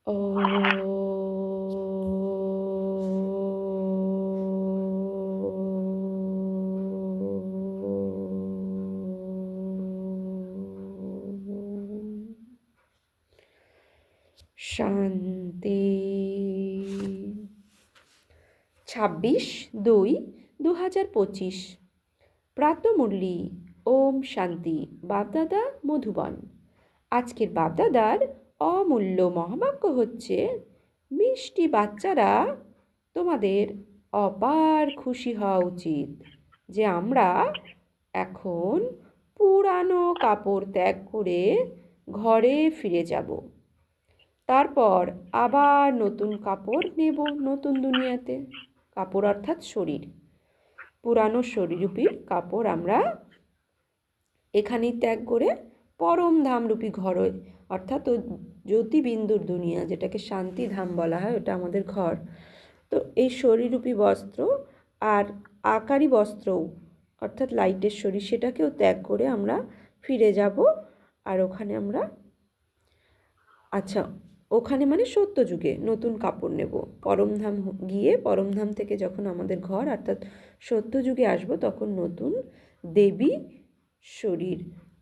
ॐ শান্তি। 26/2/2025 প্রাতঃমুরলি। ওম শান্তি। বাপদাদা মধুবন। আজকের বাপদাদার অমূল্য মহাবাক্য হচ্ছে, মিষ্টি বাচ্চারা, তোমাদের অপার খুশি হওয়া উচিত যে আমরা এখন পুরানো কাপড় ত্যাগ করে ঘরে ফিরে যাব। তারপর আবার নতুন কাপড় নেব নতুন দুনিয়াতে। কাপড় অর্থাৎ শরীর। পুরানো শরীররূপী কাপড় আমরা এখানেই ত্যাগ করে পরম ধামরূপী ঘরে, অর্থাৎ জ্যোতিবিন্দুর দুনিয়া, যেটাকে শান্তিধাম বলা হয়, ওটা আমাদের ঘর। তো এই শরীররূপী বস্ত্র আর আকারী বস্ত্রও, অর্থাৎ লাইটের শরীর, সেটাকেও ত্যাগ করে আমরা ফিরে যাব। আর ওখানে আমরা ওখানে মানে সত্যযুগে নতুন কাপড় নেব। পরমধাম গিয়ে পরমধাম থেকে যখন আমাদের ঘর অর্থাৎ সত্যযুগে আসব, তখন নতুন দেবী শরীর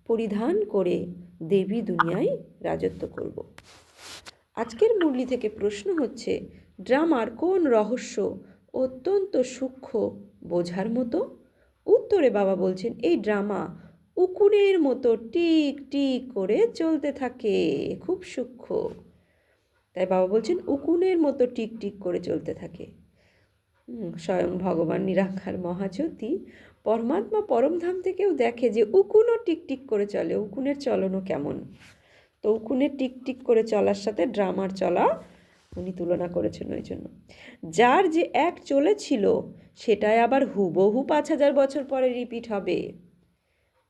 পরিধান করে দেবী দুনিয়ায় রাজত্ব করব। আজকের মুরলি থেকে প্রশ্ন হচ্ছে, ড্রামার কোন রহস্য অত্যন্ত সূক্ষ্ম বোঝার মতো? উত্তরে বাবা বলছেন, এই ড্রামা উকুনের মতো টিক টিক করে চলতে থাকে, খুব সূক্ষ্ম। তাই বাবা বলছেন উকুনের মতো টিক টিক করে চলতে থাকে। স্বয়ং ভগবান নিরাকার মহাজ্যোতি পরমাত্মা পরমধাম থেকেও দেখে যে উকুনও টিকটিক করে চলে, উকুনের চলনও কেমন। তো উকুনের টিকটিক করে চলার সাথে ড্রামার চলা উনি তুলনা করেছেন। ওই জন্য যার যে এক চলেছিল সেটাই আবার হুবহু 5000 বছর পরে রিপিট হবে।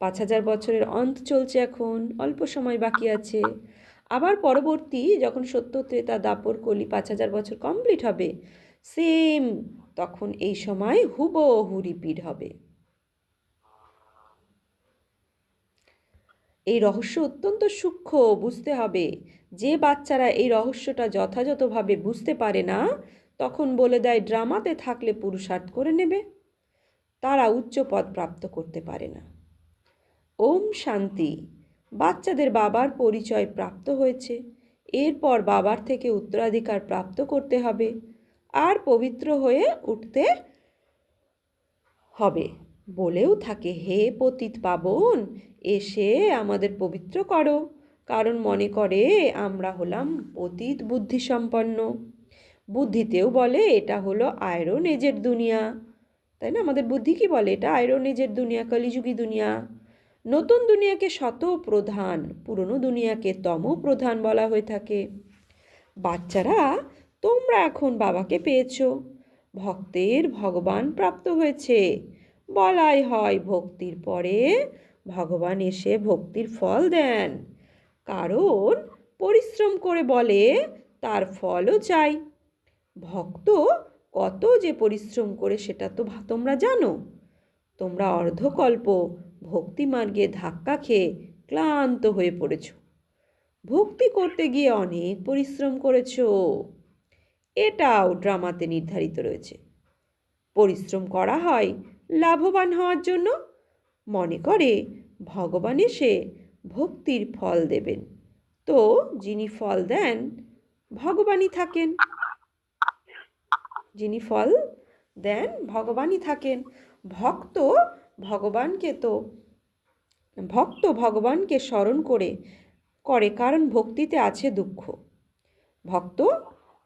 5000 বছরের অন্ত চলছে, এখন অল্প সময় বাকি আছে। আবার পরবর্তী যখন সত্য ত্রেতা দাপর কলি 5000 বছর কমপ্লিট হবে, সেম তখন এই সময় হুবহু রিপিট হবে। এই রহস্য অত্যন্ত সূক্ষ্ম, বুঝতে হবে। যে বাচ্চারা এই রহস্যটা যথাযথভাবে বুঝতে পারে না, তখন বলে দেয় ড্রামাতে থাকলে পুরুষার্থ করে নেবে, তারা উচ্চ পদ প্রাপ্ত করতে পারে না। ওম শান্তি। বাচ্চাদের বাবার পরিচয় প্রাপ্ত হয়েছে, এরপর বাবার থেকে উত্তরাধিকার প্রাপ্ত করতে হবে আর পবিত্র হয়ে উঠতে হবে। বলেও থাকে, হে পতিত পাবন, এসে আমাদের পবিত্র করো, কারণ মনে করে আমরা হলাম পতিত বুদ্ধিসম্পন্ন। বুদ্ধিতেও বলে এটা হলো আয়রন এজের দুনিয়া, তাই না? আমাদের বুদ্ধি কি বলে? এটা আয়রন এজের দুনিয়া, কলিযুগী দুনিয়া। নতুন দুনিয়াকে শত প্রধান, পুরনো দুনিয়াকে তম প্রধান বলা হয়ে থাকে। বাচ্চারা, তোমরা এখন বাবাকে পেয়েছো, ভক্তের ভগবান প্রাপ্ত হয়েছে। বলাই হয় ভক্তির পরে ভগবান এসে ভক্তির ফল দেন, কারণ পরিশ্রম করে বলে তার ফলও চাই। ভক্ত কত যে পরিশ্রম করে সেটা তো তোমরা জানো। তোমরা অর্ধকল্প ভক্তিমার্গে ধাক্কা খেয়ে ক্লান্ত হয়ে পড়েছ, ভক্তি করতে গিয়ে অনেক পরিশ্রম করেছ। এটাও ড্রামাতে নির্ধারিত রয়েছে। পরিশ্রম করা হয় লাভবান হওয়ার জন্য, মনে করে ভগবান এসে ভক্তির ফল দেবেন। তো যিনি ফল দেন ভগবানই থাকেন, যিনি ফল দেন ভগবানই থাকেন। ভক্ত ভগবানকে স্মরণ করে কারণ ভক্তিতে আছে দুঃখ। ভক্ত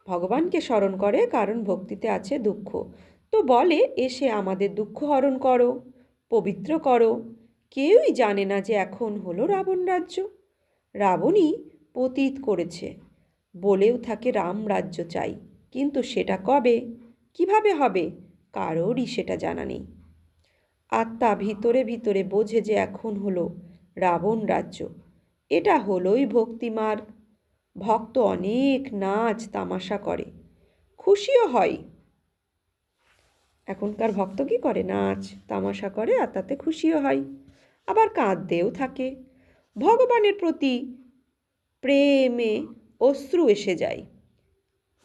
ভগবানকে স্মরণ করে কারণ ভক্তিতে আছে দুঃখ। তো বলে এসে আমাদের দুঃখ হরণ করো, পবিত্র করো। কেউই জানে না যে এখন হলো রাবণ রাজ্য, রাবণই পতিত করেছে। বলেও থাকে রাম রাজ্য চাই, কিন্তু সেটা কবে কিভাবে হবে কারোরই সেটা জানা নেই। আত্মা ভিতরে ভিতরে বোঝে যে এখন হলো রাবণ রাজ্য, এটা হলোই ভক্তিমার্গ। ভক্ত অনেক নাচ তামাশা করে, খুশিও হয়। এখনকার ভক্ত কি করে? নাচ তামাশা করে আর তাতে খুশিও হয়, আবার কাঁদতেও থাকে। ভগবানের প্রতি প্রেমে অশ্রু এসে যায়।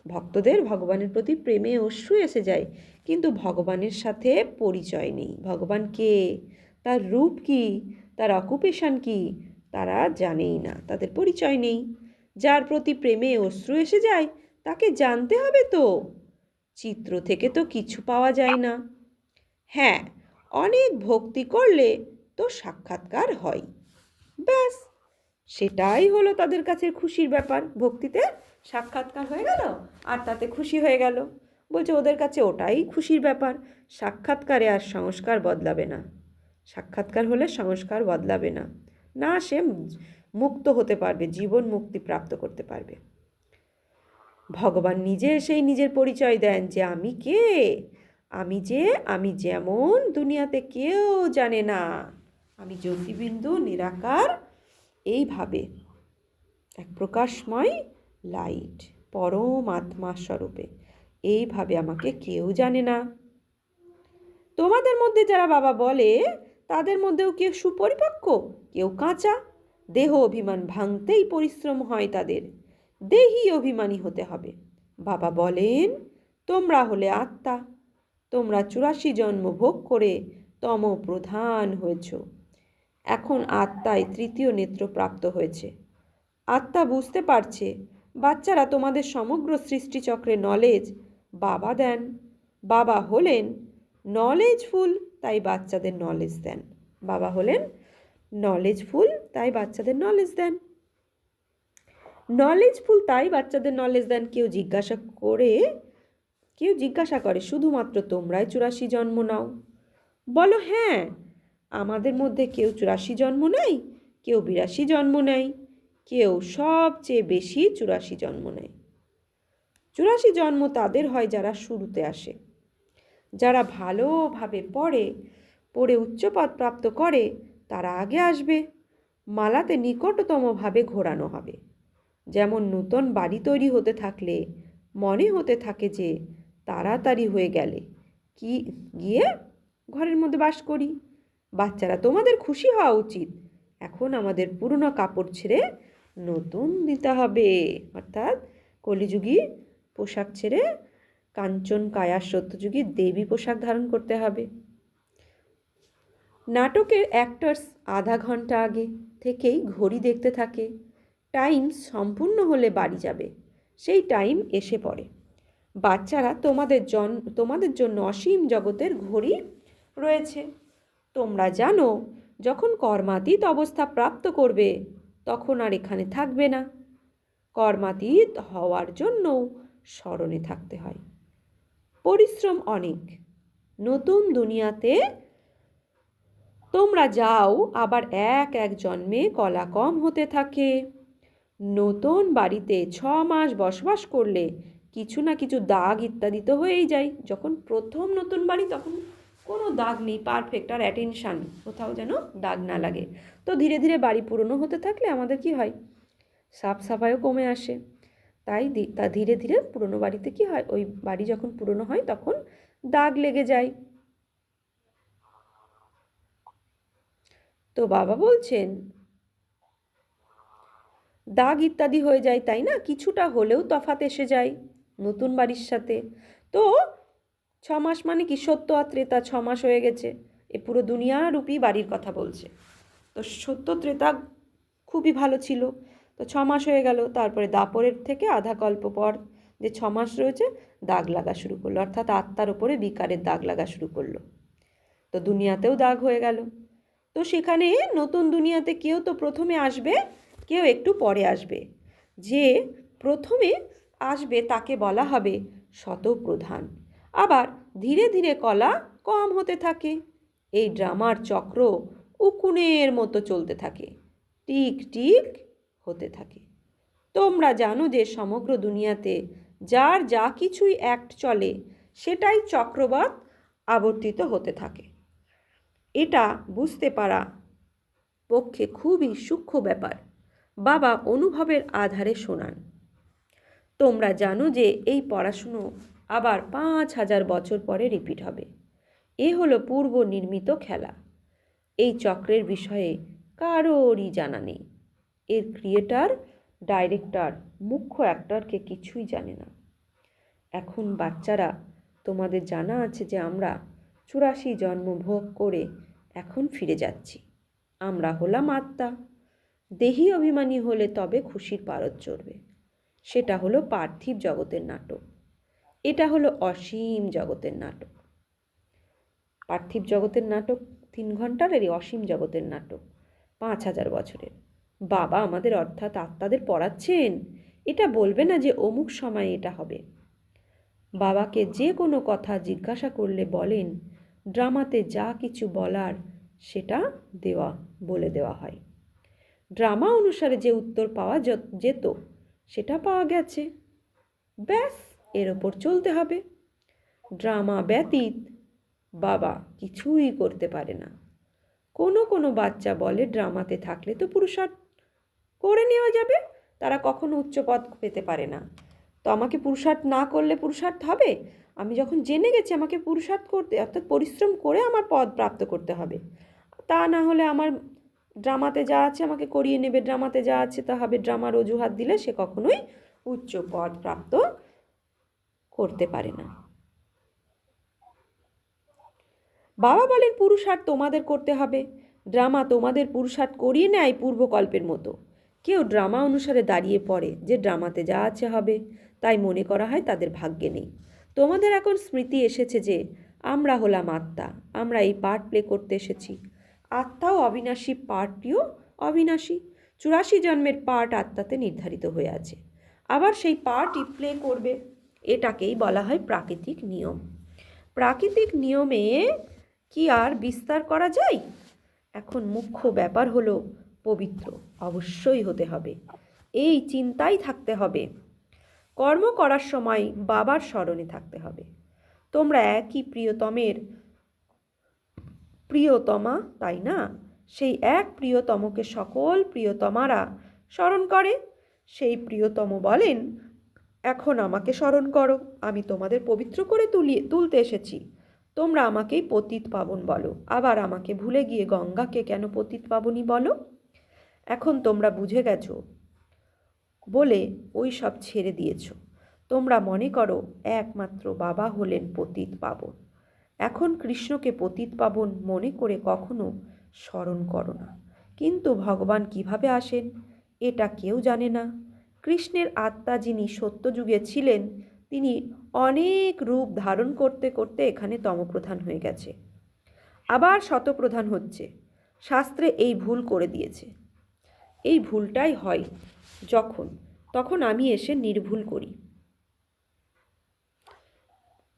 ভক্তদের ভগবানের প্রতি প্রেমে অশ্রু এসে যায়, কিন্তু ভগবানের সাথে পরিচয় নেই। ভগবান কে, তার রূপ কি, তার অকুপেশন কি, তারা জানেই না, তাদের পরিচয় নেই। যার প্রতি প্রেমে অশ্রু এসে যায় তাকে জানতে হবে তো। চিত্র থেকে তো কিছু পাওয়া যায় না। হ্যাঁ, অনেক ভক্তি করলে তো সাক্ষাৎকার হয়, ব্যাস সেটাই হলো তাদের কাছে খুশির ব্যাপার। ভক্তিতে সাক্ষাৎকার হয়ে গেল আর তাতে খুশি হয়ে গেল। বলছে ওদের কাছে ওটাই খুশির ব্যাপার। সাক্ষাৎকারে আর সংস্কার বদলাবে না। সাক্ষাৎকার হলে সংস্কার বদলাবে না, না সে মুক্ত হতে পারবে, জীবন মুক্তি প্রাপ্ত করতে পারবে। ভগবান নিজে সেই নিজের পরিচয় দেন যে আমি কে, আমি যেমন দুনিয়াতে কেউ জানে না। আমি জ্যোতিবিন্দু নিরাকার, এইভাবে এক প্রকাশময় লাইট, পরম আত্মা স্বরূপে, এইভাবে আমাকে কেউ জানে না। তোমাদের মধ্যে যারা বাবা বলে তাদের মধ্যেও কেউ সুপরিপক্ক, কেউ কাঁচা। দেহ অভিমান ভাঙতেই পরিশ্রম হয় তাদের, দেহি অভিমানী হতে হবে। বাবা বলেন তোমরা হলে আত্মা, তোমরা 84 জন্ম ভোগ করে তম প্রধান হয়েছ। এখন আত্মায় তৃতীয় নেত্র প্রাপ্ত হয়েছে। আত্মা বুঝতে পারছে। বাচ্চারা তোমাদের সমগ্র সৃষ্টিচক্রে নলেজ বাবা দেন। বাবা হলেন নলেজফুল, তাই বাচ্চাদের নলেজ দেন। বাবা হলেন নলেজফুল, তাই বাচ্চাদের নলেজ দেন। নলেজফুল তাই বাচ্চাদের নলেজ দেন। কেউ জিজ্ঞাসা করে শুধুমাত্র তোমরাই 84 জন্ম নাও? বলো হ্যাঁ, আমাদের মধ্যে কেউ 84 জন্ম নেয়, কেউ 82 জন্ম নেয়, কেউ সবচেয়ে বেশি 84 জন্ম নেয়। 84 জন্ম তাদের হয় যারা শুরুতে আসে। যারা ভালোভাবে পড়ে উচ্চপদ প্রাপ্ত করে তারা আগে আসবে। মালাতে নিকটতমভাবে ঘোরানো হবে। যেমন নূতন বাড়ি তৈরি হতে থাকলে মনে হতে থাকে যে তাড়াতাড়ি হয়ে গেলে কি গিয়ে ঘরের মধ্যে বাস করি। বাচ্চারা তোমাদের খুশি হওয়া উচিত। এখন আমাদের পুরনো কাপড় ছেড়ে নতুন দিতে হবে, অর্থাৎ কলিযুগী পোশাক ছেড়ে কাঞ্চন কায়া সত্যযুগী দেবী পোশাক ধারণ করতে হবে। নাটকের অ্যাক্টরস আধা ঘন্টা আগে থেকেই ঘড়ি দেখতে থাকে। টাইম সম্পূর্ণ হলে বাড়ি যাবে, সেই টাইম এসে পড়ে। বাচ্চারা তোমাদের জন্য অসীম জগতের ঘড়ি রয়েছে। তোমরা জানো যখন কর্মাতীত অবস্থা প্রাপ্ত করবে তখন আর এখানে থাকবে না। কর্মাতীত হওয়ার জন্য স্মরণে থাকতে হয়। পরিশ্রম অনেক। নতুন দুনিয়াতে তোমরা যাও, আবার এক জন্মে কলা কম হতে থাকে। নতুন বাড়িতে 6 মাস বসবাস করলে কিছু না কিছু দাগ ইত্যাদি তো হয়েই যায়। যখন প্রথম নতুন বাড়ি তখন কোনো দাগ নেই, পারফেক্ট, আর অ্যাটেনশান কোথাও যেন দাগ না লাগে। তো ধীরে ধীরে বাড়ি পুরনো হতে থাকলে আমাদের কি হয়, সাফ সাফাইও কমে আসে। তাই ধীরে ধীরে পুরনো বাড়িতে কি হয়, ওই বাড়ি যখন পুরনো হয় তখন দাগ লেগে যায়। তো বাবা বলছেন দাগ ইত্যাদি হয়ে যায়, তাই না? কিছুটা হলেও তফাৎ এসে যায় নতুন বাড়ির সাথে। তো 6 মাস মানে কি, সত্য আর ত্রেতা 6 মাস হয়ে গেছে। এ পুরো দুনিয়ারূপী বাড়ির কথা বলছে। তো সত্য ত্রেতা খুবই ভালো ছিল, তো 6 মাস হয়ে গেল। তারপরে দাপরের থেকে আধা কল্প পর যে 6 মাস রয়েছে দাগ লাগা শুরু করলো, অর্থাৎ আত্মার ওপরে বিকারের দাগ লাগা শুরু করলো। তো দুনিয়াতেও দাগ হয়ে গেল। তো সেখানে নতুন দুনিয়াতে কেউ তো প্রথমে আসবে, কেউ একটু পরে আসবে। যে প্রথমে আসবে তাকে বলা হবে শতপ্রধান। আবার ধীরে ধীরে কলা কম হতে থাকে। এই ড্রামার চক্র উকুনের মতো চলতে থাকে, টিক টিক হতে থাকে। তোমরা জানো যে সমগ্র দুনিয়াতে যার যা কিছুই অ্যাক্ট চলে সেটাই চক্রবাত আবর্তিত হতে থাকে। এটা বুঝতে পারা পক্ষে খুবই সূক্ষ্ম ব্যাপার। বাবা অনুভবের আধারে শোনান। তোমরা জানো যে এই পড়াশুনো আবার 5000 বছর পরে রিপিট হবে। এ হলো পূর্ব নির্মিত খেলা। এই চক্রের বিষয়ে কারোরই জানা নেই। এর ক্রিয়েটার, ডাইরেক্টর, মুখ্য অ্যাক্টরকে কিছুই জানে না। এখন বাচ্চারা, তোমাদের জানা আছে যে আমরা 84 জন্ম ভোগ করে এখন ফিরে যাচ্ছি। আমরা হলাম আত্মা। দেহি অভিমানী হলে তবে খুশির পারদ চড়বে। সেটা হলো পার্থিব জগতের নাটক। এটা হলো অসীম জগতের নাটক। পার্থিব জগতের নাটক 3 ঘন্টার, আর অসীম জগতের নাটক 5000 বছরের। বাবা আমাদের অর্থাৎ আত্মাদের পড়াচ্ছেন, এটা বলবে না যে অমুক সময়ে এটা হবে। বাবাকে যে কোনো কথা জিজ্ঞাসা করলে বলেন, ড্রামাতে যা কিছু বলার সেটা বলে দেওয়া হয়। ড্রামা অনুসারে যে উত্তর পাওয়া যেত সেটা পাওয়া গেছে, ব্যাস এর ওপর চলতে হবে। ড্রামা ব্যতীত বাবা কিছুই করতে পারে না। কোনো বাচ্চা বলে ড্রামাতে থাকলে তো পুরুষার্থ করে নেওয়া যাবে, তারা কখনো উচ্চ পদ পেতে পারে না। তো আমাকে পুরুষার্থ না করলে পুরুষার্থ হবে? আমি যখন জেনে গেছি আমাকে পুরুষার্থ করতে, অর্থাৎ পরিশ্রম করে আমার পদ প্রাপ্ত করতে হবে। তা না হলে আমার ড্রামাতে যা আছে আমাকে করিয়ে নেবে, ড্রামাতে যা আছে তা হবে। ড্রামার অজুহাত দিলে সে কখনোই উচ্চ পদ প্রাপ্ত করতে পারে না। বাবা বলেন পুরুষার্থ তোমাদের করতে হবে। ড্রামা তোমাদের পুরুষার্থ করিয়ে নেয় পূর্বকল্পের মতো। কেউ ড্রামা অনুসারে দাঁড়িয়ে পড়ে যে ড্রামাতে যা আছে হবে, তাই মনে করা হয় তাদের ভাগ্যে নেই। তোমাদের এখন স্মৃতি এসেছে যে আমরা হলাম আত্মা, আমরা এই পার্ট প্লে করতে এসেছি। আত্মাও অবিনাশী, পার্টটিও অবিনাশী। 84 জন্মের পার্ট আত্মাতে নির্ধারিত হয়ে আছে, আবার সেই পার্টই প্লে করবে। এটাকেই বলা হয় প্রাকৃতিক নিয়ম। প্রাকৃতিক নিয়মে কি আর বিস্তার করা যায়? এখন মুখ্য ব্যাপার হলো পবিত্র অবশ্যই হতে হবে, এই চিন্তাই থাকতে হবে। কর্ম করার সময় বাবার স্মরণে থাকতে হবে। তোমরা একই প্রিয়তমা, তাই না? সেই এক প্রিয়তমকে সকল প্রিয়তমারা স্মরণ করে। সেই প্রিয়তম বলেন, এখন আমাকে স্মরণ করো, আমি তোমাদের পবিত্র করে তুলতে এসেছি। তোমরা আমাকেই পতিত পাবন বলো, আবার আমাকে ভুলে গিয়ে গঙ্গাকে কেন পতিত পাবনী বলো? এখন তোমরা বুঝে গেছো বলে ওই সব ছেড়ে দিয়েছ। তোমরা মনে করো একমাত্র বাবা হলেন পতিত পাবন। এখন কৃষ্ণকে পতিত পাবন মনে করে কখনো স্মরণ করো না। কিন্তু ভগবান কিভাবে আসেন এটা কেউ জানে না। কৃষ্ণের আত্মা যিনি সত্যযুগে ছিলেন, তিনি অনেক রূপ ধারণ করতে করতে এখানে তমপ্রধান হয়ে গেছে, আবার শতপ্রধান হচ্ছে। শাস্ত্রে এই ভুল করে দিয়েছে। এই ভুলটাই হয় তখন আমি এসে নির্ভুল করি।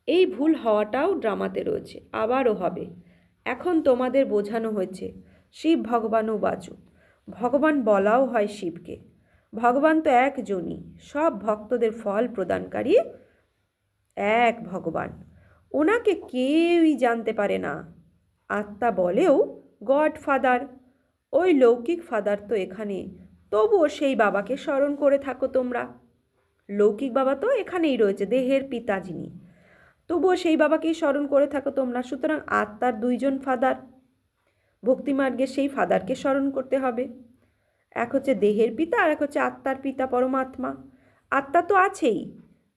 এই ভুল হওয়াটাও ড্রামাতে রয়েছে, আবারও হবে। এখন তোমাদের বোঝানো হয়েছে শিব ভগবানও বাঁচো। ভগবান বলাও হয় শিবকে। ভগবান তো একজনই, সব ভক্তদের ফল প্রদানকারী এক ভগবান। ওনাকে কেউই জানতে পারে না। আত্মা বলেও গড ফাদার, ওই লৌকিক ফাদার তো এখানে, তবুও সেই বাবাকে স্মরণ করে থাকো তোমরা। লৌকিক বাবা তো এখানেই রয়েছে, দেহের পিতা যিনি, তবুও সেই বাবাকেই স্মরণ করে থাকো তোমরা। সুতরাং আত্মার 2 জন ফাদার, ভক্তিমার্গে সেই ফাদারকে স্মরণ করতে হবে। এক হচ্ছে দেহের পিতা, আর এক হচ্ছে আত্মার পিতা পরমাত্মা। আত্মা তো আছেই,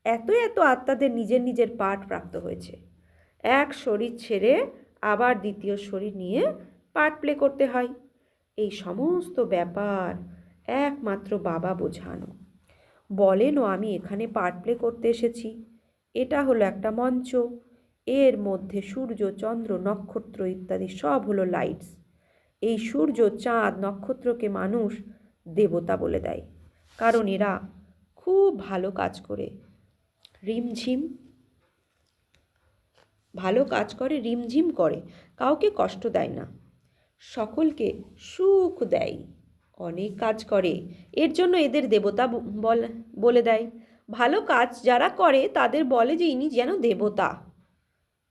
এত আত্মাদের নিজের নিজের পাঠ প্রাপ্ত হয়েছে। এক শরীর ছেড়ে আবার দ্বিতীয় শরীর নিয়ে পার্ট প্লে করতে হয়। এই সমস্ত ব্যাপার একমাত্র বাবা বোঝানো। বলেনও আমি এখানে পার্ট প্লে করতে এসেছি। এটা হলো একটা মঞ্চ, এর মধ্যে সূর্য, চন্দ্র, নক্ষত্র ইত্যাদি সব হলো লাইটস। এই সূর্য, চাঁদ, নক্ষত্রকে মানুষ দেবতা বলে দেয়, কারণ এরা খুব ভালো কাজ করে, রিমঝিম করে, কাউকে কষ্ট দেয় না, সকলকে সুখ দেয়, অনেক কাজ করে। এর জন্য এদের দেবতা বলে দেয়। ভালো কাজ যারা করে তাদের বলে যে ইনি যেন দেবতা,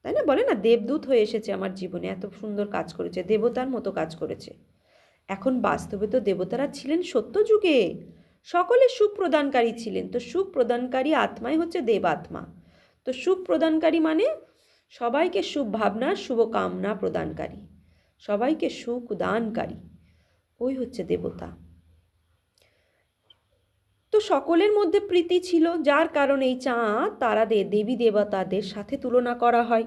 তাই না? বলে না, দেবদূত হয়ে এসেছে আমার জীবনে, এত সুন্দর কাজ করেছে, দেবতার মতো কাজ করেছে। এখন বাস্তবে তো দেবতারা ছিলেন সত্য যুগে, সকলে সুখ প্রদানকারী ছিলেন। তো সুখ প্রদানকারী আত্মাই হচ্ছে দেবাত্মা। তো সুখ প্রদানকারী মানে সবাইকে শুভ ভাবনা, শুভ কামনা প্রদানকারী, সবাইকে সুখ দানকারী, ওই হচ্ছে দেবতা। তো সকলের মধ্যে প্রীতি ছিল, যার কারণে এই চাঁদ তারাদের দেবী দেবতাদের সাথে তুলনা করা হয়।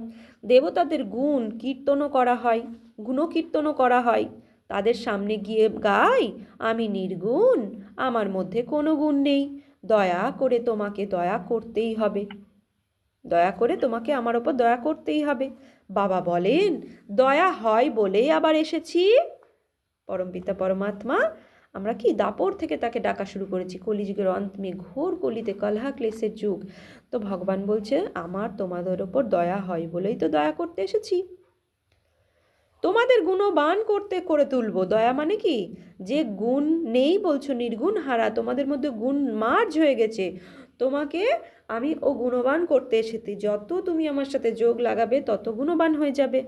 দেবতাদের গুণ কীর্তনও করা হয়, গুণকীর্তনও করা হয়। তাদের সামনে গিয়ে গাই, আমি নির্গুণ, আমার মধ্যে কোনো গুণ নেই, দয়া করে তোমাকে দয়া করতেই হবে, দয়া করে তোমাকে আমার ওপর দয়া করতেই হবে। বাবা বলেন, দয়া হয় বলেই আবার এসেছি। পরমপিতা পরমাত্মা আমরা কি দাপর থেকে তাকে ডাকা শুরু করেছি, কলিযুগের অন্তমে ঘোর কলিতে কলহা ক্লেশের যুগ। তো ভগবান বলছে আমার তোমাদের ওপর দয়া হয় বলেই তো দয়া করতে এসেছি, তোমাদের গুণবান করতে করে তুলবো। দয়া মানে কি, যে গুণ নেই বলছো নির্গুণ হারা, তোমাদের মধ্যে গুণ মার্জ হয়ে গেছে, তোমাকে আমি ও গুণবান করতে এসেছি। যত তুমি আমার সাথে যোগ লাগাবে তত গুণবান হয়ে যাবে।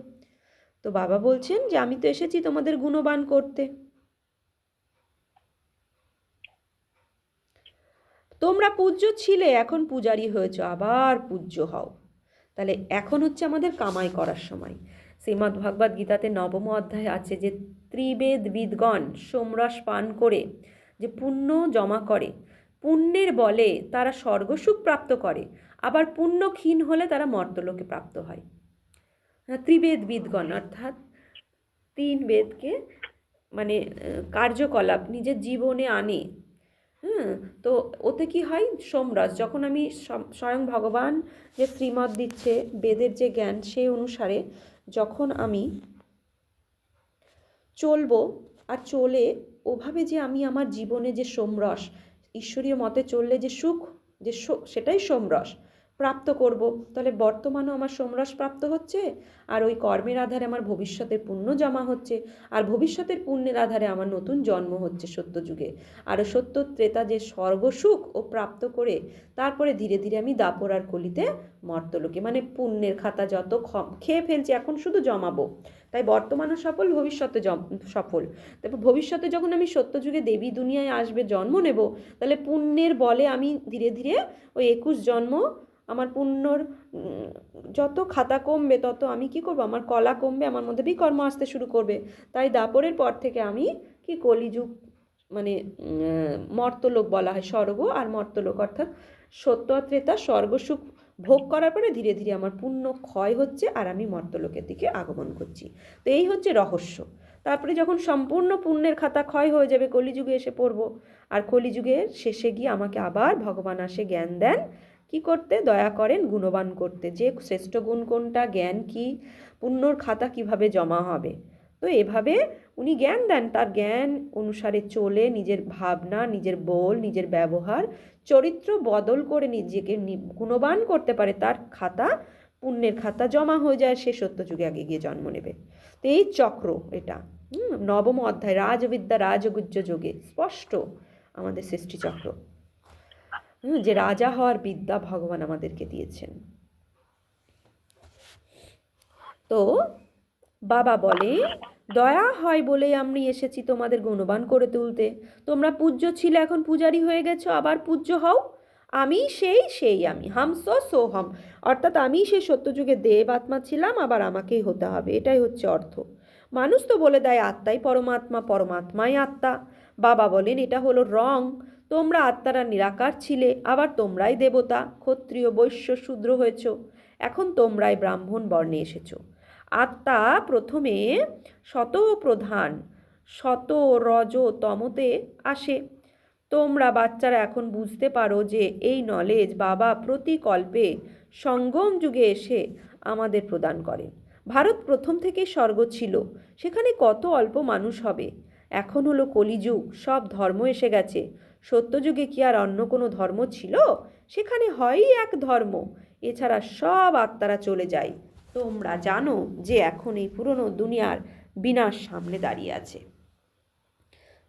তো বাবা বলছেন যে আমি তো এসেছি তোমাদের গুণবান করতে। তোমরা পূজ্য ছিলে, এখন পূজারি হয়েছো, আবার পূজ্য হও। তাহলে এখন হচ্ছে আমাদের কামাই করার সময়। শ্রীমদ্ ভগবদ্ গীতাতে নবম অধ্যায় আছে যে ত্রিবেদ বিদগণ সোমরস পান করে যে পুণ্য জমা করে, পুণ্যের বলে তারা স্বর্গসুখ প্রাপ্ত করে, আবার পুণ্য ক্ষীণ হলে তারা মর্তলোকে প্রাপ্ত হয়। ত্রিবেদ বিদগণ অর্থাৎ তিন বেদকে মানে কার্যকলাপ নিজের জীবনে আনে। তো ওতে কি হয়, সোমরস যখন আমি স্বয়ং ভগবান যে শ্রীমত দিচ্ছে বেদের যে জ্ঞান সেই অনুসারে যখন আমি চলবো, আর চলে ওভাবে যে আমি আমার জীবনে যে সোমরস ঈশ্বরীয় মতে চললে যে সুখ, যে সেটাই সোমরস প্রাপ্ত করব, তাহলে বর্তমানেও আমার সোমরস প্রাপ্ত হচ্ছে, আর ওই কর্মের আধারে আমার ভবিষ্যতের পুণ্য জমা হচ্ছে, আর ভবিষ্যতের পুণ্যের আধারে আমার নতুন জন্ম হচ্ছে সত্যযুগে, আর সত্য ত্রেতা যে স্বর্গসুখ ও প্রাপ্ত করে তারপরে ধীরে ধীরে আমি দাপর আর কলিতে মর্তলোকে, মানে পুণ্যের খাতা যত খেয়ে ফেলছি এখন শুধু জমাবো, তাই বর্তমানও সফল, ভবিষ্যতে সফল। তারপর ভবিষ্যতে যখন আমি সত্যযুগে দেবী দুনিয়ায় আসবে জন্ম নেব, তাহলে পুণ্যের বলে আমি ধীরে ধীরে ওই 21 জন্ম আমার পুণ্যর যত খাতা কমবে তত আমি কি করব, আমার কলা কমবে, আমার মধ্যে বিকর্ম আসতে শুরু করবে। তাই দাপরের পর থেকে আমি কি কলিযুগ মানে মর্তলোক বলা হয়, স্বর্গ আর মর্তলোক অর্থাৎ সত্য ত্রেতা স্বর্গসুখ ভোগ করার পরে ধীরে ধীরে আমার পুণ্য ক্ষয় হচ্ছে আর আমি মর্তলোকের দিকে আগমন করছি। তো এই হচ্ছে রহস্য। তারপরে যখন সম্পূর্ণ পুণ্যের খাতা ক্ষয় হয়ে যাবে কলিযুগে এসে পড়ব, আর কলিযুগের শেষে গিয়ে আমাকে আবার ভগবান আসে জ্ঞান দেন কি করতে, দয়া করেন গুণবান করতে, যে শ্রেষ্ঠ গুণ কোনটা, জ্ঞান কি, পুণ্যর খাতা কিভাবে জমা হবে। তো এভাবে উনি জ্ঞান দেন, তার জ্ঞান অনুসারে চলে নিজের ভাবনা, নিজের বল, নিজের ব্যবহার, চরিত্র বদল করে নিজেকে গুণবান করতে পারে, তার খাতা পুণ্যের খাতা জমা হয়ে যায়, সে সত্যযুগে আগে গিয়ে জন্ম নেবে। তো এই চক্র এটা নবম অধ্যায় রাজবিদ্যা রাজগুজ্জ যোগে স্পষ্ট আমাদের সৃষ্টি চক্র, যে রাজা হওয়ার বিদ্যা ভগবান আমাদেরকে দিয়েছেন। তো বাবা বলে দয়া হয় বলেই আমি এসেছি তোমাদের গুণবান করে তুলতে। তোমরা পূজ্য ছিলে, এখন পূজারি হয়ে গেছো, আবার পূজ্য হও। আমি সেই আমি হামসো সোহম, অর্থাৎ আমি সেই সত্যযুগে দেব আত্মা ছিলাম, আবার আমাকেই হতে হবে, এটাই হচ্ছে অর্থ। মানুষ তো বলে দেয় আত্মাই পরমাত্মা, পরমাত্মাই আত্মা। বাবা বলেন এটা হলো রং, তোমরা আত্মারা নিরাকার ছিলে, আবার তোমরাই দেবতা, ক্ষত্রিয় বৈশ্য শূদ্র হয়েছ, এখন তোমরাই ব্রাহ্মণ বর্ণে এসেছো। আত্মা প্রথমে শত প্রধান শত রজ তমতে আসে। তোমরা বাচ্চারা এখন বুঝতে পারো যে এই নলেজ বাবা প্রতিকল্পে সঙ্গম যুগে এসে আমাদের প্রদান করেন। ভারত প্রথম থেকেই স্বর্গ ছিল, সেখানে কত অল্প মানুষ হবে। এখন হলো কলিযুগ, সব ধর্ম এসে গেছে। সত্যযুগে কি আর অন্য কোনো ধর্ম ছিল? সেখানে হয়ই এক ধর্ম, এছাড়া সব আত্মারা চলে যায়। তোমরা জানো যে এখন এই পুরনো দুনিয়ার বিনাশ সামনে দাঁড়িয়ে আছে।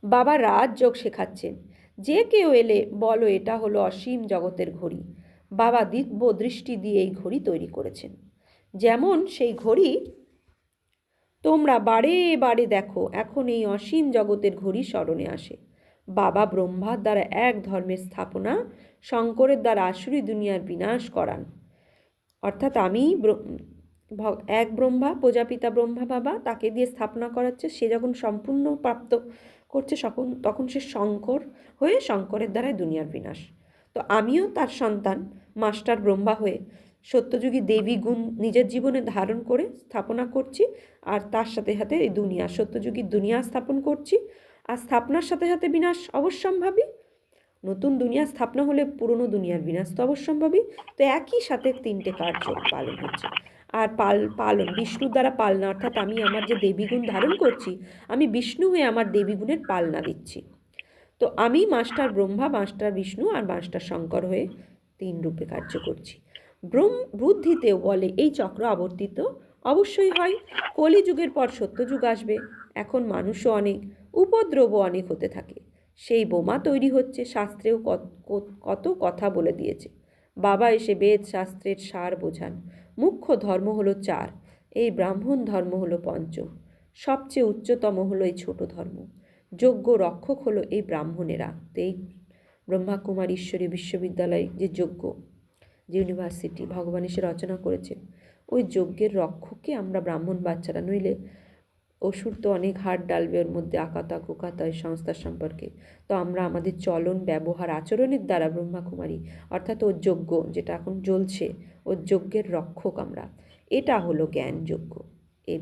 বাবা রাজযোগ শেখাচ্ছেন, যে কেউ এলে বলো এটা হলো অসীম জগতের ঘড়ি। বাবা দিব্য দৃষ্টি দিয়ে এই ঘড়ি তৈরি করেছেন। যেমন সেই ঘড়ি তোমরা বারে বারে দেখো, এখন এই অসীম জগতের ঘড়ি স্মরণে আসে। বাবা ব্রহ্মার দ্বারা এক ধর্মের স্থাপনা, শঙ্করের দ্বারা আসুরি দুনিয়ার বিনাশ করান। অর্থাৎ আমি এক ব্রহ্মা, প্রজাপিতা ব্রহ্মা বাবা, তাকে দিয়ে স্থাপনা করাচ্ছে। সে যখন সম্পূর্ণ প্রাপ্ত করছে, তখন সে শঙ্কর হয়ে শঙ্করের দ্বারাই দুনিয়ার বিনাশ। তো আমিও তার সন্তান, মাস্টার ব্রহ্মা হয়ে সত্যযুগী দেবী গুণ নিজের জীবনে ধারণ করে স্থাপনা করছি, আর তার সাথে সাথে এই দুনিয়া, সত্যযুগী দুনিয়া স্থাপন করছি। আর স্থাপনার সাথে সাথে বিনাশ অবশ্যম্ভাবী। নতুন দুনিয়া স্থাপনা হলে পুরনো দুনিয়ার বিনাশ তো অবশ্যম্ভাবী। তো একই সাথে তিনটে কার্য পালন হচ্ছে। আর পালন বিষ্ণুর দ্বারা পালনা, অর্থাৎ আমি আমার যে দেবীগুণ ধারণ করছি, আমি বিষ্ণু হয়ে আমার দেবীগুণের পালনা দিচ্ছি। তো আমি মাস্টার ব্রহ্মা, মাস্টার বিষ্ণু আর মাস্টার শঙ্কর হয়ে তিন রূপে কার্য করছি। বুদ্ধিতেও বলে এই চক্র আবর্তিত অবশ্যই হয়। কলিযুগের পর সত্যযুগ আসবে। এখন মানুষও অনেক, উপদ্রবও অনেক হতে থাকে। সেই বোমা তৈরি হচ্ছে। শাস্ত্রেও কত কথা বলে দিয়েছে। বাবা এসে বেদ শাস্ত্রের সার বোঝান। মুখ্য ধর্ম হলো চার, এই ব্রাহ্মণ ধর্ম হলো পঞ্চম। সবচেয়ে উচ্চতম হলো এই ছোট ধর্ম। যোগ্য রক্ষক হলো এই ব্রাহ্মণেরা। তো এই ব্রহ্মাকুমার ঈশ্বরী বিশ্ববিদ্যালয় যে যজ্ঞ, যে ইউনিভার্সিটি ভগবান এসে রচনা করেছেন, ওই যজ্ঞের রক্ষককে আমরা ব্রাহ্মণ বাচ্চারা, নইলে অসুর তো অনেক হাড় ডালবে ওর মধ্যে আকাতা কুকাতা এই সংস্থার সম্পর্কে। তো আমরা আমাদের চলন ব্যবহার আচরণের দ্বারা ব্রহ্মাকুমারী, অর্থাৎ ওর যজ্ঞ যেটা এখন জ্বলছে, ওর যজ্ঞের রক্ষক আমরা। এটা হলো জ্ঞান যজ্ঞ, এই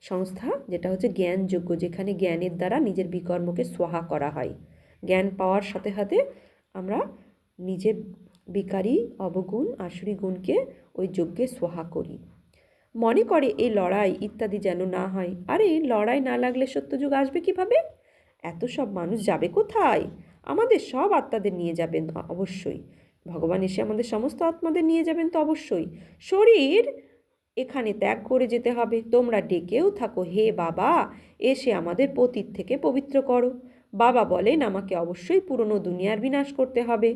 সংস্থা যেটা হচ্ছে জ্ঞান যজ্ঞ, যেখানে জ্ঞানের দ্বারা নিজের বিকর্মকে সোহা করা হয়। জ্ঞান পাওয়ার সাথে সাথে আমরা নিজের বিকারী অবগুণ আসুরি গুণকে ওই যজ্ঞে সোহা করি। মনে করে এই লড়াই ইত্যাদি যেন না হয়। আরে লড়াই না লাগলে সত্যযুগ আসবে কিভাবে? এত সব মানুষ যাবে কোথায়? আমাদের সব আত্মাদের নিয়ে যাবেন অবশ্যই। ভগবান এসে আমাদের সমস্ত আত্মাদের নিয়ে যাবেন তো অবশ্যই। শরীর এখানে ত্যাগ করে যেতে হবে। তোমরা ডেকেও থাকো, হে বাবা এসে আমাদের পতিত থেকে পবিত্র করো। বাবা বলেন আমাকে অবশ্যই পুরনো দুনিয়ার বিনাশ করতে হবে।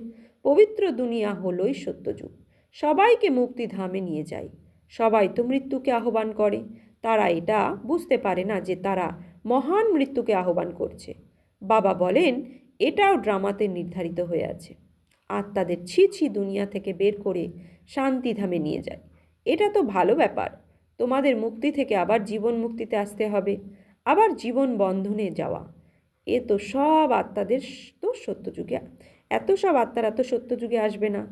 পবিত্র দুনিয়া হলোই সত্যযুগ। সবাইকে মুক্তিধামে নিয়ে যায়। সবাই তো মৃত্যুকে আহ্বান করে। তারা এটা বুঝতে পারে না যে তারা মহান মৃত্যুকে আহ্বান করছে। বাবা বলেন এটাও ড্রামাতে নির্ধারিত হয়ে আছে। আত্মাদের ছি ছি দুনিয়া থেকে বের করে শান্তিধামে নিয়ে যায়। এটা তো ভালো ব্যাপার। তোমাদের মুক্তি থেকে আবার জীবন মুক্তিতে আসতে হবে, আবার জীবন বন্ধনে যাওয়া। এ তো সব আত্মাদের তো সত্যযুগে, এত সব আত্মারা তো সত্যযুগে আসবে না,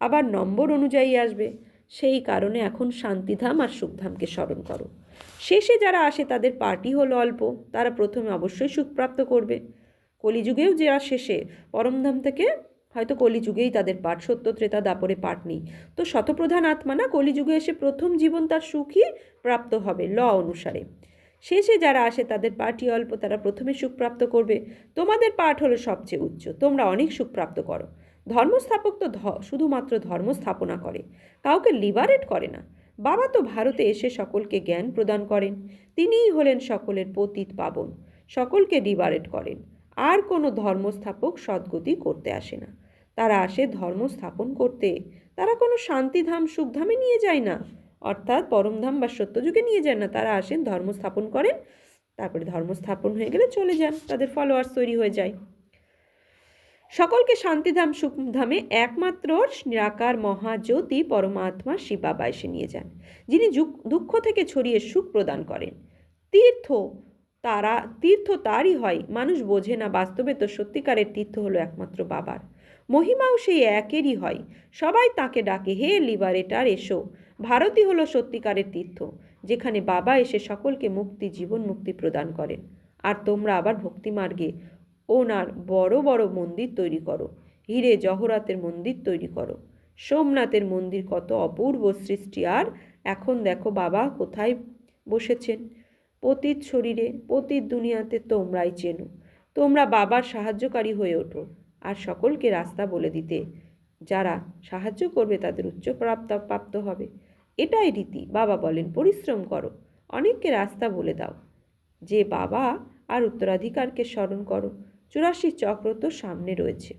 আবার নম্বর অনুযায়ী আসবে। সেই কারণে এখন শান্তিধাম আর সুখধামকে স্মরণ করো। শেষে যারা আসে তাদের পার্টি হলো অল্প, তারা প্রথমে অবশ্যই সুখপ্রাপ্ত করবে। কলিযুগেও যারা শেষে পরমধাম থেকে, হয়তো কলিযুগেই তাদের পাঠ, সত্য ত্রেতা দাপরে পাঠ নেই, তো শতপ্রধান আত্মা না, কলিযুগে এসে প্রথম জীবন তার সুখই প্রাপ্ত হবে ল অনুসারে। শেষে যারা আসে তাদের পাঠই অল্প, তারা প্রথমে সুখপ্রাপ্ত করবে। তোমাদের পাঠ হলো সবচেয়ে উচ্চ, তোমরা অনেক সুখপ্রাপ্ত করো। ধর্মস্থাপক তো শুধুমাত্র ধর্ম স্থাপনা করে, কাউকে লিবারেট করে না। বাবা তো ভারতে এসে সকলকে জ্ঞান প্রদান করেন। তিনিই হলেন সকলের পতিত পাবন, সকলকে লিবারেট করেন। আর কোনো ধর্মস্থাপক সদ্গতি করতে আসে না, তারা আসে ধর্ম স্থাপন করতে। তারা কোনো শান্তিধাম সুখধামে নিয়ে যায় না, অর্থাৎ পরমধাম বা সত্যযুগে নিয়ে যান না। তারা আসেন ধর্ম স্থাপন করেন, তারপরে ধর্ম স্থাপন হয়ে গেলে চলে যান, তাদের ফলোয়ার্স তৈরি হয়ে যায়। সকলকে শান্তিধাম সুখধামে একমাত্র নিরাকার মহাজ্যোতি পরমাত্মা শিব বাবা এসে নিয়ে যান, যিনি দুঃখ থেকে ছড়িয়ে সুখ প্রদান করেন। তীর্থ তীর্থ তারই হয়, মানুষ বোঝে না। বাস্তবে তো সত্যিকারের তীর্থ হলো একমাত্র বাবার। মহিমাও সেই একেরই হয়। সবাই তাকে ডাকে, হে লিবারেটার এসো। ভারতই হলো সত্যিকারের তীর্থ, যেখানে বাবা এসে সকলকে মুক্তি, জীবন মুক্তি প্রদান করেন। আর তোমরা আবার ভক্তিমার্গে ওনার বড় বড় মন্দির তৈরি করো। হিরে জহরাতের মন্দির তৈরি করো। সোমনাথের মন্দির কত অপূর্ব সৃষ্টি। আর এখন দেখো বাবা কোথায় বসেছেন, পতিত শরীরে, পতিত দুনিয়াতে। তোমরাই চেনো, তোমরা বাবার সাহায্যকারী হয়ে ওঠো আর সকলকে রাস্তা বলে দিতে। যারা সাহায্য করবে তাদের উচ্চ প্রাপ্ত হবে। এটাই রীতি। বাবা বলেন পরিশ্রম করো, অনেককে রাস্তা বলে দাও। যে বাবা আর উত্তরাধিকারকে স্মরণ করো। 84 চক্র তো সামনে রয়েছে।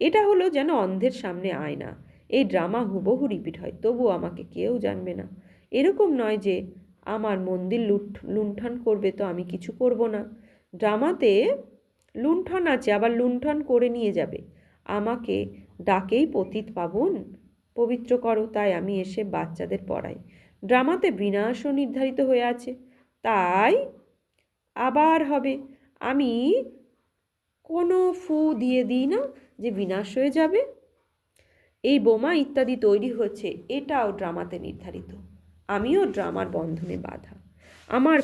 এটা হলো যেন অন্ধের সামনে আয়না। এই ড্রামা হুবহু রিপিট হয়, তবু আমাকে কেউ জানবে না। এরকম নয় যে আমার মন্দির লুণ্ঠন করবে তো আমি কিছু করব না। ড্রামাতে লুণ্ঠন আছে, আবার লুণ্ঠন করে নিয়ে যাবে। আমাকে ডাকেই পতিত পাবন পবিত্র করো, তাই আমি এসে বাচ্চাদের পড়াই। ড্রামাতে বিনাশও নির্ধারিত হয়ে আছে, তাই আবার হবে। আমি কোনো ফু দিয়ে দিই না যে বিনাশ হয়ে যাবে। এই বোমা ইত্যাদি তৈরি হচ্ছে, এটাও ড্রামাতে নির্ধারিত। আমিও ড্রামার বন্ধনে বাঁধা। আমার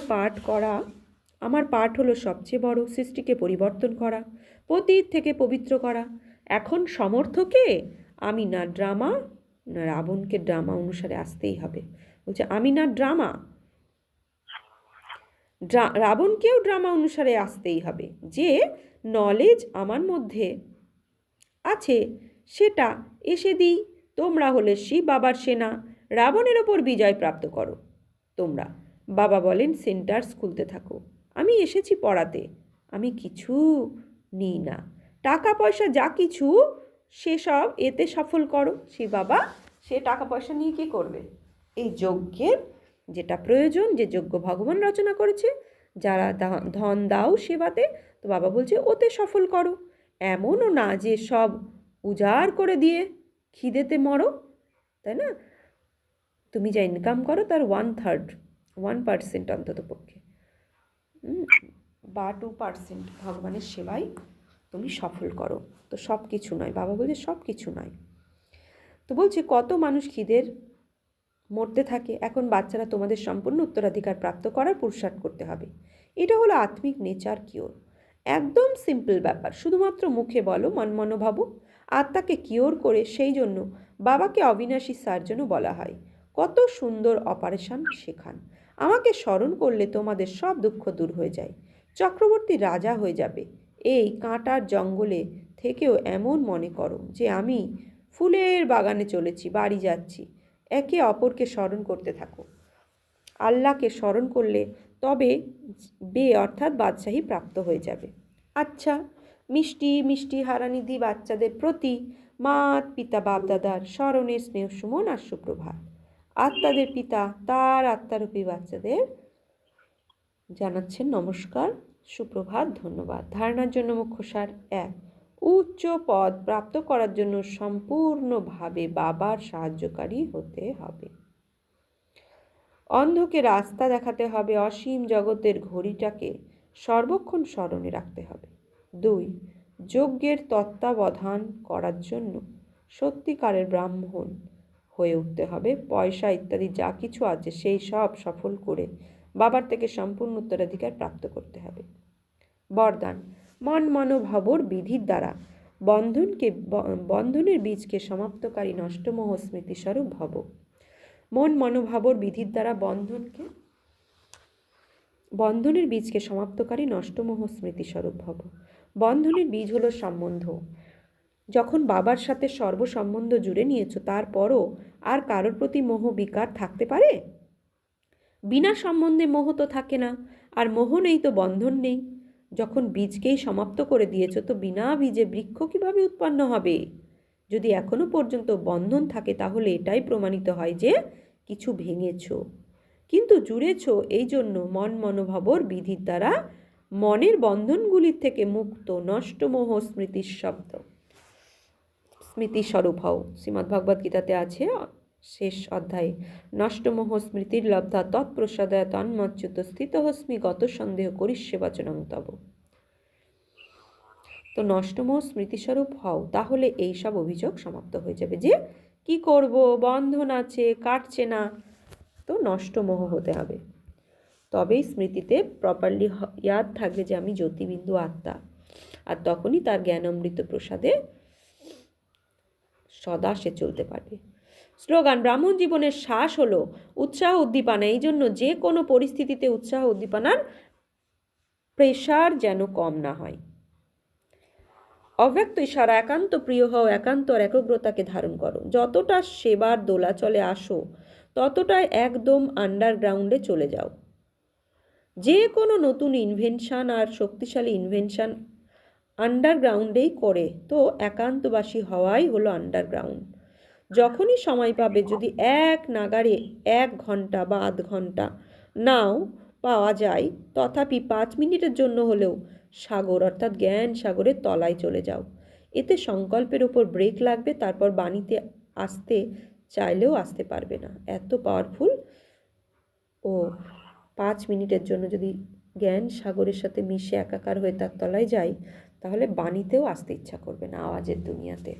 পাঠ হলো সবচেয়ে বড়, সৃষ্টিকে পরিবর্তন করা, পতীত থেকে পবিত্র করা। এখন সমর্থকে আমি না ড্রামা, না রাবণকে ড্রামা অনুসারে আসতেই হবে। বলছে আমি না ড্রামা, রাবণকেও ড্রামা অনুসারে আসতেই হবে। যে নলেজ আমার মধ্যে আছে সেটা এসে দিই। তোমরা হলে শিব বাবার সেনা, রাবণের ওপর বিজয় প্রাপ্ত করো তোমরা। বাবা বলেন সেন্টার্স খুলতে থাকো। আমি এসেছি পড়াতে, আমি কিছু নিই না। টাকা পয়সা যা কিছু সেসব এতে সফল করো। শিব বাবা সে টাকা পয়সা নিয়ে কী করবে? এই যজ্ঞের যেটা প্রয়োজন, যে যজ্ঞ ভগবান রচনা করেছে, যারা ধন দাও সেবাতে, তো বাবা বলছে ওতে সফল করো। এমনও না যে সব উজাড় করে দিয়ে খিদেতে মরো, তাই না? তুমি যা ইনকাম করো তার 1% অন্তত পক্ষে বা 2% ভগবানের সেবায় তুমি সফল করো। তো সব কিছু নয়, বাবা বলছে সব কিছু নয়। তো বলছে কত মানুষ খিদের মরতে থাকে, এখন বাচ্চারা তোমাদের সম্পূর্ণ উত্তরাধিকার প্রাপ্ত করার পুরুষার্থ করতে হবে। এটা হলো আত্মিক নেচার কিওর। একদম সিম্পল ব্যাপার, শুধুমাত্র মুখে বলো, মনমনো ভাবো। আত্মাকে কিওর করে সেই জন্য বাবাকে অবিনাশী সার্জনও বলা হয়। কত সুন্দর অপারেশন শেখান। আমাকে স্মরণ করলে তোমাদের সব দুঃখ দূর হয়ে যায়, চক্রবর্তী রাজা হয়ে যাবে। এই কাঁটার জঙ্গলে থেকেও এমন মনে করো যে আমি ফুলের বাগানে চলেছি, বাড়ি যাচ্ছি। একে অপরকে স্মরণ করতে থাকো। আল্লাহকে স্মরণ করলে তবে অর্থাৎ বাদশাহী প্রাপ্ত হয়ে যাবে। আচ্ছা, মিষ্টি মিষ্টি হারানিধি বাচ্চাদের প্রতি মাত পিতা বাপদাদার স্মরণে স্নেহ সুমন আর সুপ্রভাত। আত্মাদের পিতা তার আত্মারূপী বাচ্চাদের জানাচ্ছেন নমস্কার, সুপ্রভাত, ধন্যবাদ। ধারণার জন্য মুখ্যসার 1, উচ্চ পদ প্রাপ্ত করার জন্য সম্পূর্ণভাবে বাবার সাহায্যকারী হতে হবে। অন্ধকে রাস্তা দেখাতে হবে, অসীম জগতের ঘড়িটাকে সর্বক্ষণ স্মরণে রাখতে হবে। 2, যজ্ঞের তত্ত্বাবধান করার জন্য সত্যিকারের ব্রাহ্মণ হয়ে উঠতে হবে। পয়সা ইত্যাদি যা কিছু আছে সেই সব সফল করে বাবার থেকে সম্পূর্ণ উত্তরাধিকার প্রাপ্ত করতে হবে। বরদান, মন মনোভাবর বিধির দ্বারা বন্ধনের বীজকে সমাপ্তকারী নষ্টমোহ স্মৃতিস্বরূপ ভব। মন মনোভাবর বিধির দ্বারা বন্ধনের বীজকে সমাপ্তকারী নষ্টমোহ স্মৃতিস্বরূপ ভব। বন্ধনের বীজ হলো সম্বন্ধ। যখন বাবার সাথে সর্বসম্বন্ধ জুড়ে নিয়েছো, তারপরও আর কারোর প্রতি মোহ বিকার থাকতে পারে? বিনা সম্বন্ধে মোহ তো থাকে না, আর মোহ নেই তো বন্ধন নেই। যখন বীজকেই সমাপ্ত করে দিয়েছো, তো বিনা বীজে বৃক্ষ কিভাবে উৎপন্ন হবে? যদি এখনো পর্যন্ত বন্ধন থাকে, তাহলে এটাই প্রমাণিত হয় যে কিছু ভেঙেছ, কিন্তু জুড়েছ। এই জন্য মন মনোভাবর বিধির দ্বারা মনের বন্ধনগুলির থেকে মুক্ত নষ্টমোহ স্মৃতিস্বরূপ হও। শ্রীমদ্ভগবদ্ গীতাতে আছে শেষ অধ্যায়ে, নষ্টমোহ স্মৃতির লব্ধা তৎপ্রসাদয় তন্মচ্যুত স্থিতহস্মি গত সন্দেহ করিষ্যে বচনং তব। তো নষ্টমোহ স্মৃতিস্বরূপ হও, তাহলে এই সব অভিযোগ সমাপ্ত হয়ে যাবে যে কি করব, বন্ধন আছে, কাটছে না। তো নষ্টমোহ হতে হবে, তবেই স্মৃতিতে প্রপারলি ইয়াদ থাকবে যে আমি জ্যোতিবিন্দু আত্মা, আর তখনই তার জ্ঞান অমৃত প্রসাদে সদা সে চলতে পারবে। স্লোগান, ব্রাহ্মণ জীবনের শ্বাস হলো উৎসাহ উদ্দীপনা। এই জন্য যে কোনো পরিস্থিতিতে উৎসাহ উদ্দীপনার প্রেশার যেন কম না হয়। অব্যক্ত ইশারা, একান্ত প্রিয় হও, একান্ত আর একগ্রতাকে ধারণ করো। যতটা সেবার দোলাচলে আসো, ততটাই একদম আন্ডারগ্রাউন্ডে চলে যাও। যে কোনো নতুন ইনভেনশন আর শক্তিশালী ইনভেনশন আন্ডারগ্রাউন্ডেই করে, তো একান্তবাসী হওয়াই হলো আন্ডারগ্রাউন্ড। যখনই সময় পাবে, যদি এক নাগাড়ে 1 ঘন্টা বা আধ ঘন্টা নাও পাওয়া যায়, তথাপি 5 মিনিটের জন্য হলেও সাগর অর্থাৎ জ্ঞান সাগরের তলায় চলে যাও। এতে সংকল্পের ওপর ব্রেক লাগবে, তারপর বাণীতে আসতে চাইলেও আসতে পারবে না, এত পাওয়ারফুল। ও 5 মিনিটের জন্য যদি জ্ঞান সাগরের সাথে মিশে একাকার হয়ে তার তলায় যাই, তাহলে বাণীতেও আসতে ইচ্ছা করবে না, আওয়াজের দুনিয়াতে।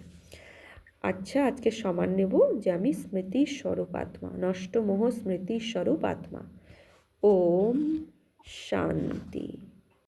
আচ্ছা, আজকে সমান নেব যে আমি স্মৃতির স্বরূপ আত্মা, নষ্ট মোহ স্মৃতির স্বরূপ আত্মা। ওম শান্তি।